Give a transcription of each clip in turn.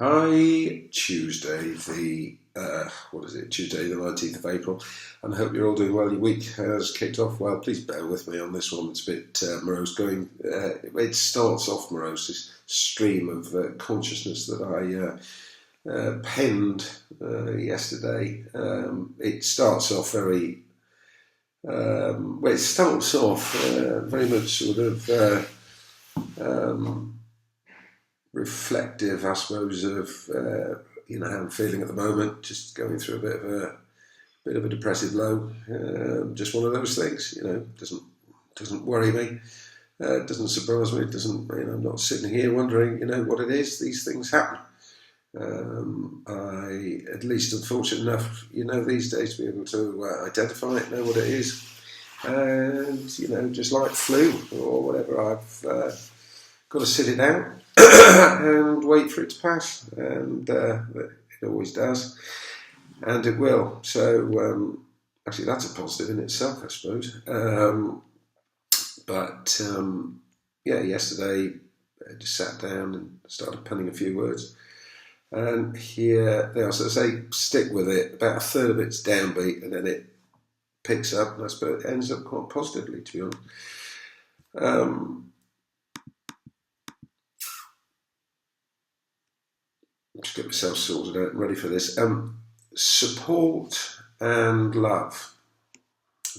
Hi, Tuesday, Tuesday the 19th of April, and I hope you're all doing well. Your week has kicked off well. Please bear with me on this one. It's a bit morose going. It starts off morose, this stream of consciousness that I penned yesterday. It starts off very much sort of reflective, I suppose, of how I'm feeling at the moment. Just going through a bit of a depressive low. Just one of those things. Doesn't worry me. Doesn't surprise me. It doesn't. I'm not sitting here wondering. What it is. These things happen. I at least am fortunate enough, these days to be able to identify it, know what it is, and just like flu or whatever, I've got to sit it out and wait for it to pass, and it always does, and it will. So actually, that's a positive in itself, I suppose. Yesterday I just sat down and started penning a few words. And here they are. So I say, stick with it. About a third of it's downbeat, and then it picks up, and I suppose it ends up quite positively, to be honest. Just get myself sorted out and ready for this. Support and love.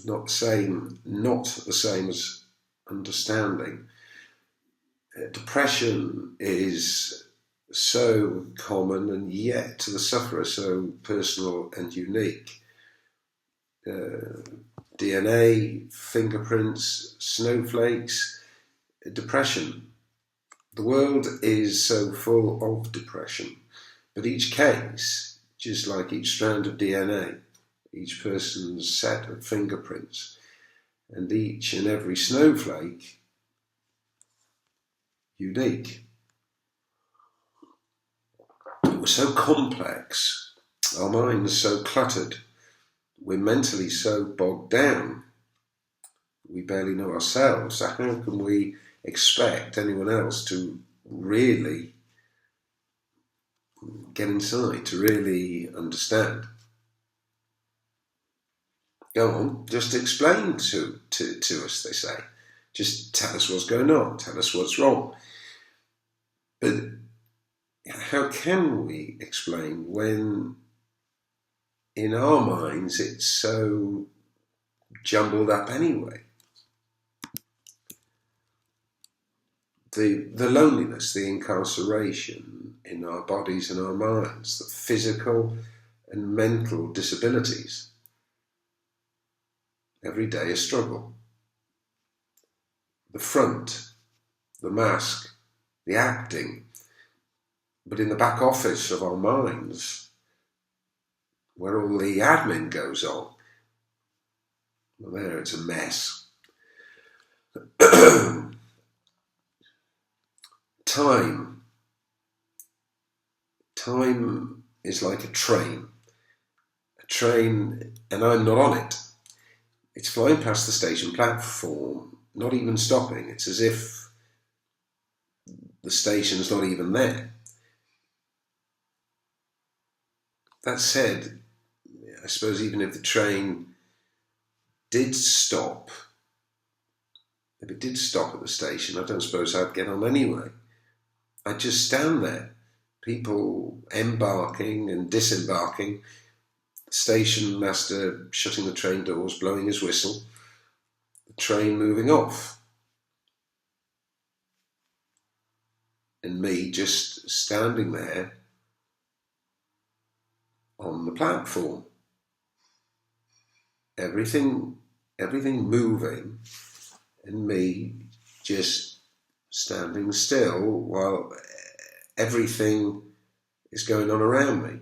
Not the same as understanding. Depression is so common, and yet to the sufferer so personal and unique. DNA, fingerprints, snowflakes, depression. The world is so full of depression, but each case, just like each strand of DNA, each person's set of fingerprints, and each and every snowflake, unique. We're so complex, our minds so cluttered, we're mentally so bogged down, we barely know ourselves. So how can we expect anyone else to really get inside, to really understand? Go on, just explain to us, they say. Just tell us what's going on, tell us what's wrong. But how can we explain when in our minds it's so jumbled up anyway? The loneliness, the incarceration in our bodies and our minds, the physical and mental disabilities. Every day a struggle. The front, the mask, the acting, but in the back office of our minds, where all the admin goes on, well, there it's a mess. Time is like a train, and I'm not on it. It's flying past the station platform, not even stopping. It's as if the station's not even there. That said, I suppose even if the train did stop, if it did stop at the station, I don't suppose I'd get on anyway. I'd just stand there, people embarking and disembarking, station master shutting the train doors, blowing his whistle, the train moving off, and me just standing there on the platform. Everything moving, and me just standing still while everything is going on around me.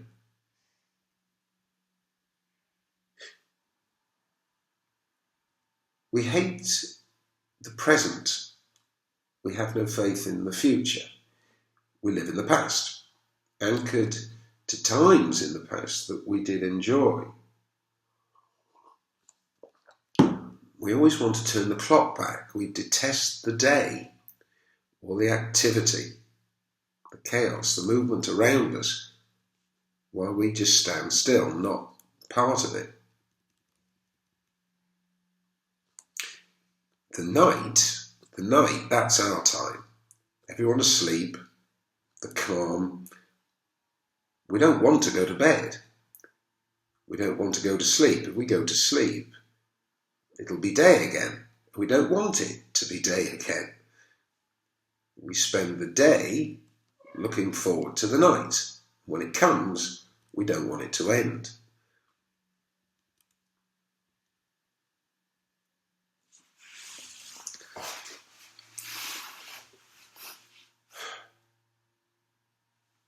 We hate the present. We have no faith in the future. We live in the past, anchored to times in the past that we did enjoy. We always want to turn the clock back. We detest the day or the activity. the chaos, the movement around us, while we just stand still, not part of it. The night, that's our time. Everyone asleep, the calm. We don't want to go to bed. We don't want to go to sleep. If we go to sleep, it'll be day again. We don't want it to be day again. We spend the day looking forward to the night. When it comes, we don't want it to end.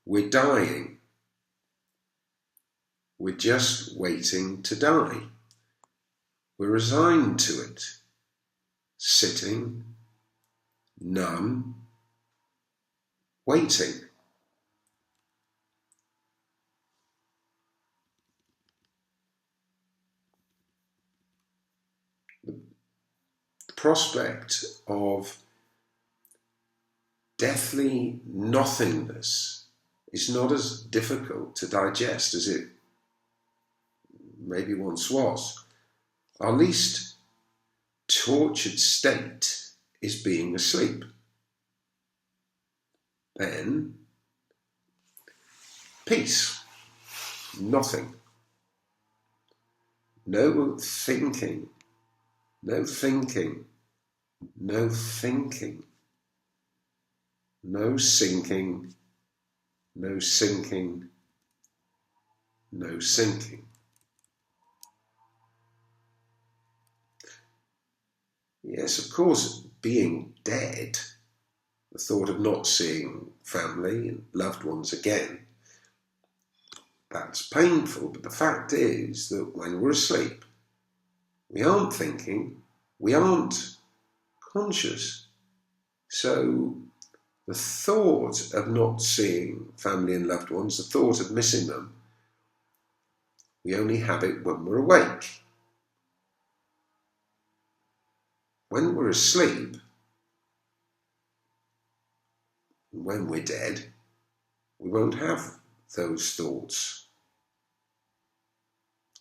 We're dying. We're just waiting to die. We're resigned to it, sitting, numb, waiting. The prospect of deathly nothingness is not as difficult to digest as it maybe once was. Our least tortured state is being asleep. Then, peace, nothing, no thinking, no thinking, no thinking, no sinking, no sinking, no sinking. Yes, of course, being dead, the thought of not seeing family and loved ones again, that's painful, but the fact is that when we're asleep, we aren't thinking, we aren't conscious. So the thought of not seeing family and loved ones, the thought of missing them, we only have it when we're awake. When we're asleep, when we're dead, we won't have those thoughts.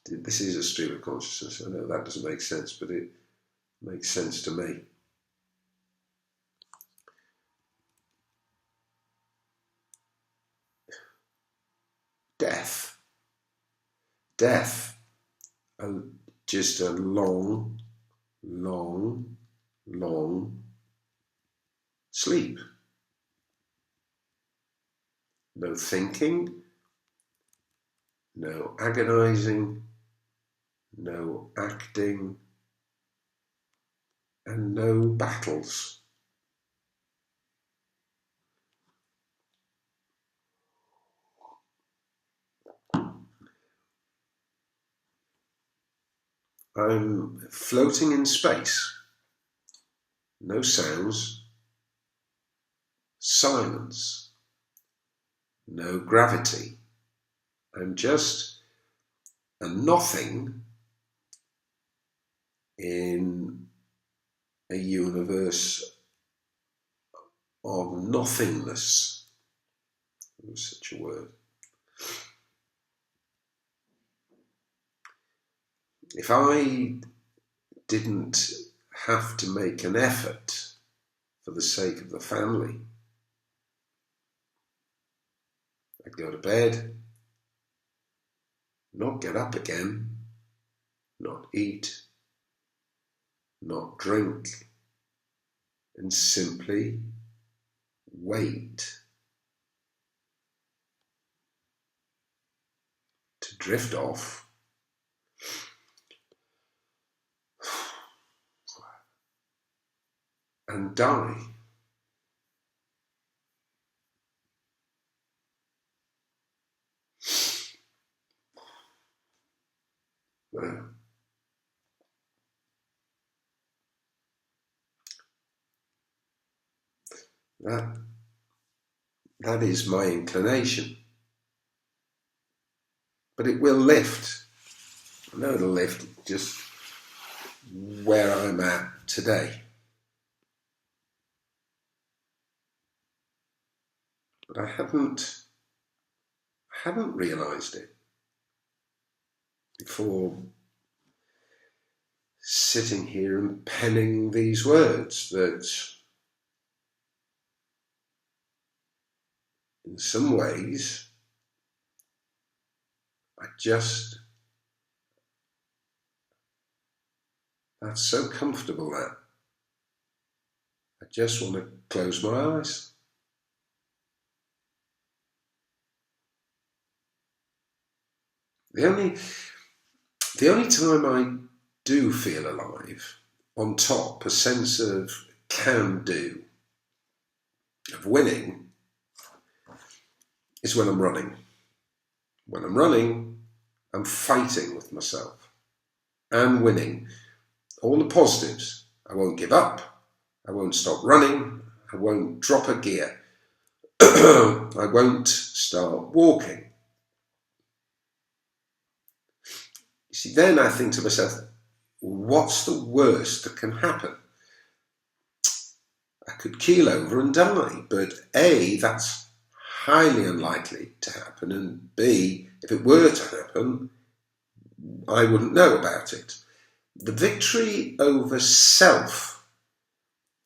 This is a stream of consciousness. I know that doesn't make sense, but it makes sense to me. Death. Just a long, long, long sleep. No thinking, no agonizing, no acting, and no battles. I'm floating in space. No sounds, silence, no gravity. I'm just a nothing in a universe of nothingness. There's such a word. If I didn't have to make an effort for the sake of the family, I'd go to bed, not get up again, not eat, not drink, and simply wait to drift off and die. Well, that is my inclination. But it will lift. I know it'll lift just where I'm at today. but I hadn't realised it before sitting here and penning these words, that in some ways that's so comfortable that I just want to close my eyes. The only time I do feel alive, on top, a sense of can do, of winning, is when I'm running. When I'm running, I'm fighting with myself and winning. All the positives. I won't give up. I won't stop running. I won't drop a gear. I won't start walking. You see, then I think to myself, what's the worst that can happen? I could keel over and die, but A, that's highly unlikely to happen, and B, if it were to happen, I wouldn't know about it. The victory over self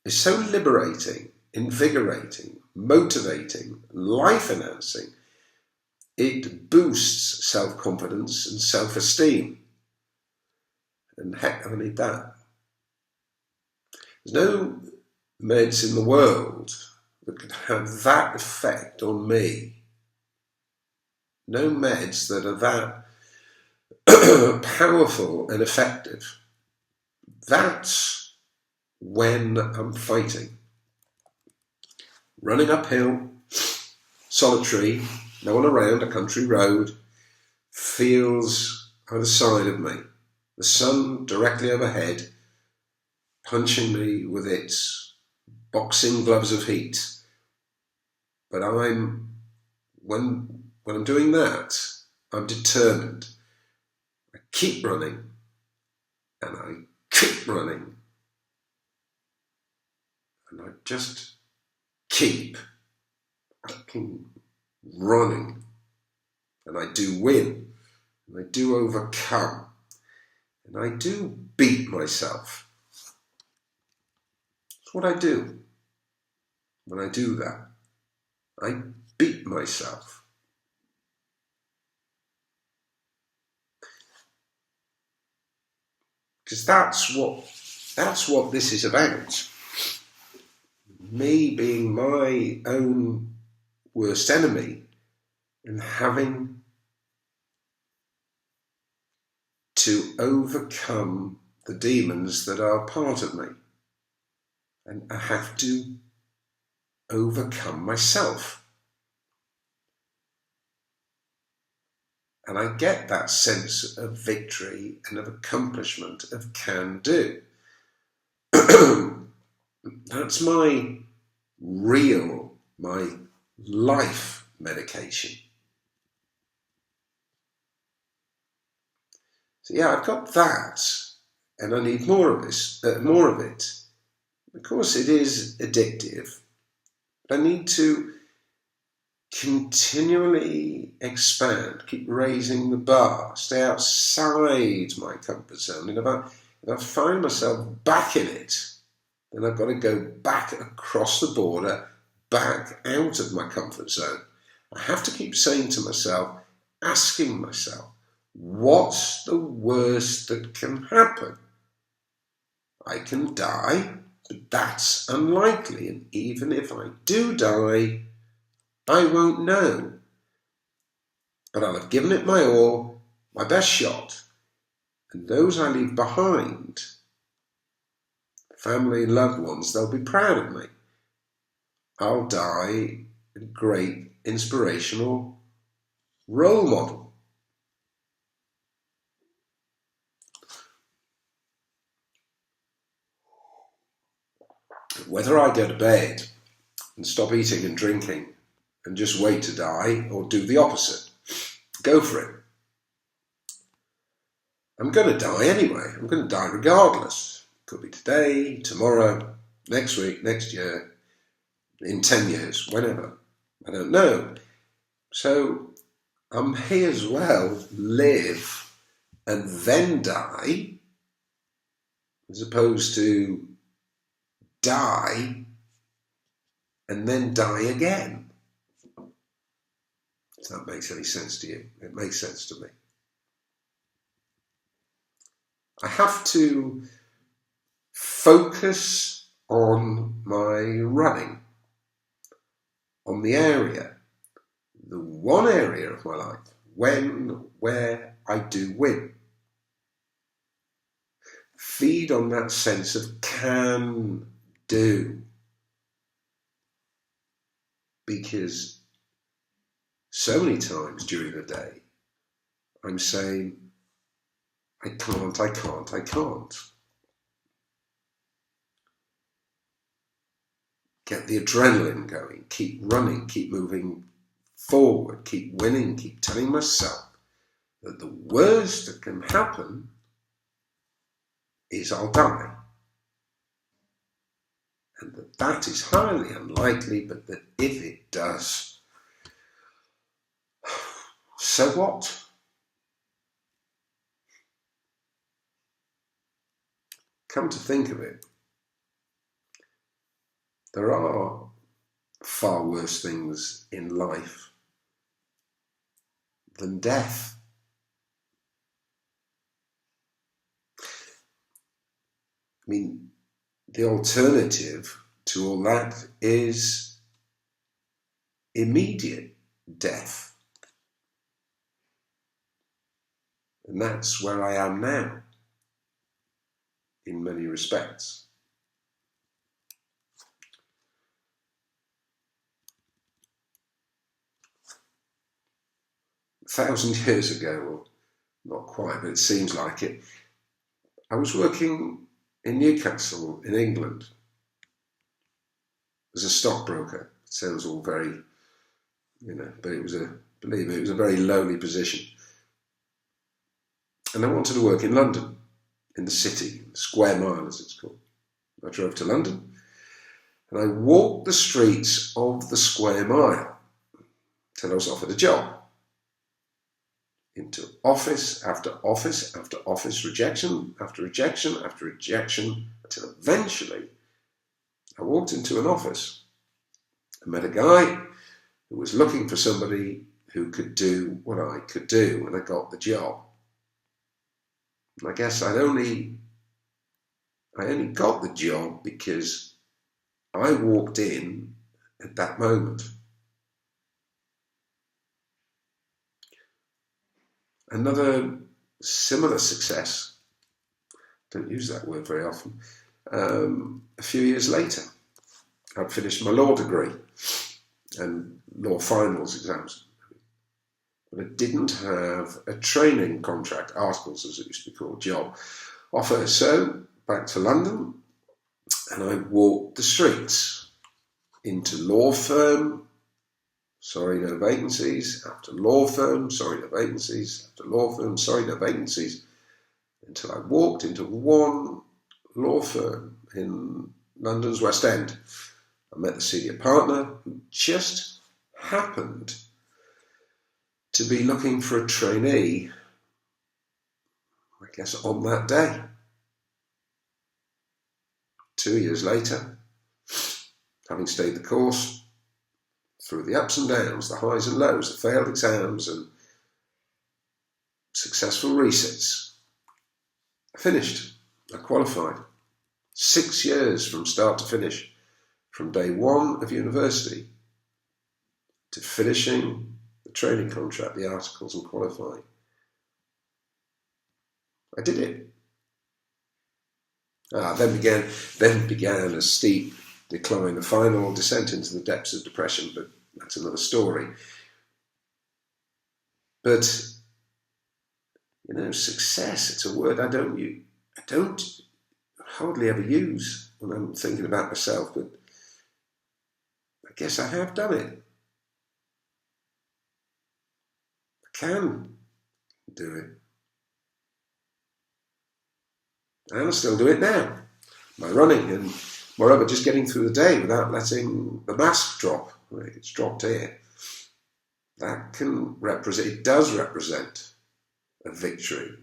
is so liberating, invigorating, motivating, life-enhancing. It boosts self-confidence and self-esteem. And heck, I need that. There's no meds in the world that could have that effect on me. No meds that are that powerful and effective. That's when I'm fighting. Running uphill, solitary, no one around, a country road, feels either side of me. The sun directly overhead, punching me with its boxing gloves of heat. But when I'm doing that, I'm determined. I keep running, and I keep running, and I just keep fucking running, and I do win, and I do overcome, and I do beat myself. That's what I do when I do that. I beat myself. Because that's what this is about. Me being my own worst enemy and having to overcome the demons that are part of me. And I have to overcome myself. And I get that sense of victory and of accomplishment, of can do. That's my life medication. So yeah, I've got that, and I need more of it. Of course, it is addictive. But I need to continually expand, keep raising the bar, stay outside my comfort zone. And if I find myself back in it, then I've got to go back across the border, back out of my comfort zone. I have to keep saying to myself, asking myself, what's the worst that can happen? I can die, but that's unlikely. And even if I do die, I won't know. But I'll have given it my all, my best shot. And those I leave behind, family and loved ones, they'll be proud of me. I'll die a great inspirational role model. Whether I go to bed and stop eating and drinking and just wait to die, or do the opposite, go for it. I'm going to die anyway. I'm going to die regardless. Could be today, tomorrow, next week, next year, in 10 years, whenever. I don't know. So I may as well live and then die, as opposed to die and then die again. If that makes any sense to you, it makes sense to me. I have to focus on my running, on the area, the one area of my life, where I do win. Feed on that sense of can do. Because so many times during the day, I'm saying, I can't. Get the adrenaline going, keep running, keep moving forward, keep winning, keep telling myself that the worst that can happen is I'll die. And that is highly unlikely, but that if it does, so what? Come to think of it, there are far worse things in life than death. I mean, the alternative to all that is immediate death. And that's where I am now, in many respects. A 1,000 years ago, or not quite, but it seems like it, I was working in Newcastle in England as a stockbroker. It sounds all very, but it was a very lowly position. And I wanted to work in London, in the city, Square Mile as it's called. I drove to London and I walked the streets of the Square Mile till I was offered a job. Into office after office after office, rejection after rejection after rejection, until eventually I walked into an office and met a guy who was looking for somebody who could do what I could do, and I got the job. And I guess I only got the job because I walked in at that moment. Another similar success, don't use that word very often, a few years later, I'd finished my law degree and law finals exams, but I didn't have a training contract, articles as it used to be called, job offer. So back to London, and I walked the streets into law firm, sorry, no vacancies, after law firm, sorry, no vacancies, after law firm, sorry, no vacancies, until I walked into one law firm in London's West End. I met the senior partner who just happened to be looking for a trainee, I guess, on that day. 2 years later, having stayed the course, through the ups and downs, the highs and lows, the failed exams and successful resits, I finished. I qualified. 6 years from start to finish, from day one of university to finishing the training contract, the articles, and qualifying. I did it. Then began a steep decline, a final descent into the depths of depression, but that's another story. But success, it's a word I don't hardly ever use when I'm thinking about myself, but I guess I have done it. I can do it. And I still do it now. My running, and moreover, just getting through the day without letting the mask drop it's dropped here. That can represent, it does represent a victory,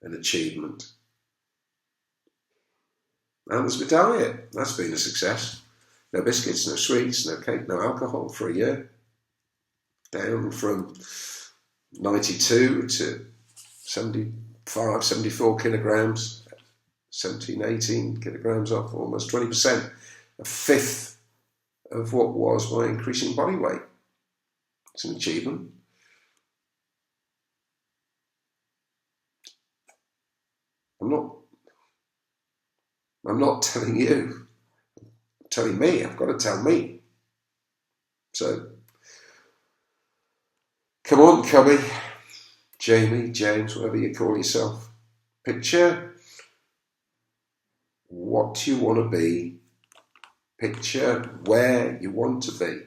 an achievement. And there's my diet. That's been a success. No biscuits, no sweets, no cake, no alcohol for a year. Down from 92 to 75, 74 kilograms, 17, 18 kilograms off, almost 20%, a fifth of what was my increasing body weight. It's an achievement. I'm not telling you, I'm telling me, I've got to tell me. So, come on, Cubby, Jamie, James, whatever you call yourself. Picture what you want to be. Picture where you want to be.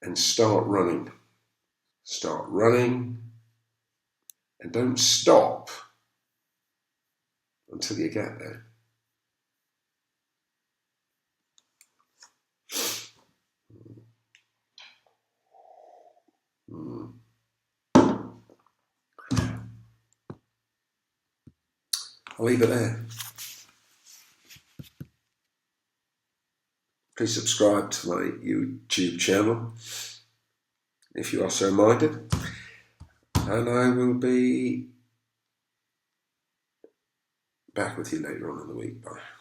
And start running. Start running. And don't stop until you get there. I'll leave it there. Please subscribe to my YouTube channel if you are so minded. And I will be back with you later on in the week. Bye.